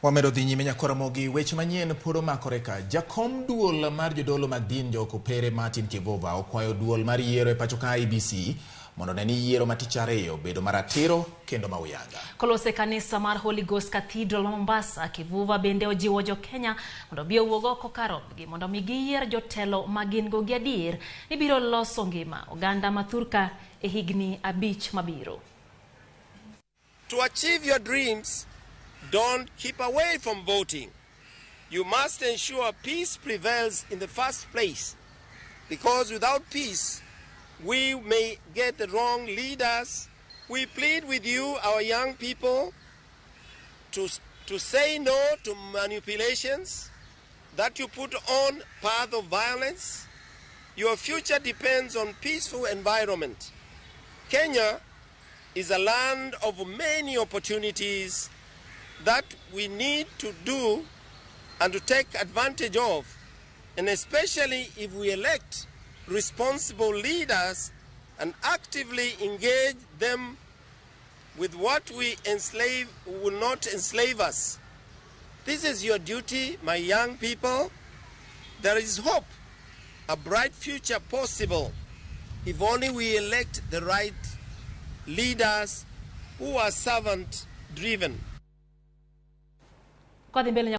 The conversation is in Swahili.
Wamedo dhi nyime nyaka Ramogi weche manyien puro makore ka. Jakom duol mar jodolo mag din jokopere Martin Kivova okwayo duol mar yiero e pacho ka IBC mondo ne ni yiero matich ariyo bedo maratiro kendo mauyanga. Kolose kanisa mar Holy Ghost Cathedral Mombasa, Kivova bende ojiwo jo Kenya mondo bi owuog oko karomgi mondo mi giyier jotelo magin go gi adier ni biro loso ngima oganda mathurka e higni 5 mabiro. To achieve your dreams, don't keep away from voting. You must ensure peace prevails in the first place, because without peace, we may get the wrong leaders. We plead with you, our young people, to say no to manipulations that you put on path of violence. Your future depends on peaceful environment. Kenya is a land of many opportunities that we need to do and to take advantage of, and especially if we elect responsible leaders and actively engage them with what we enslave will not enslave us. This is your duty, my young people. There is hope, a bright future possible, if only we elect the right leaders who are servant-driven.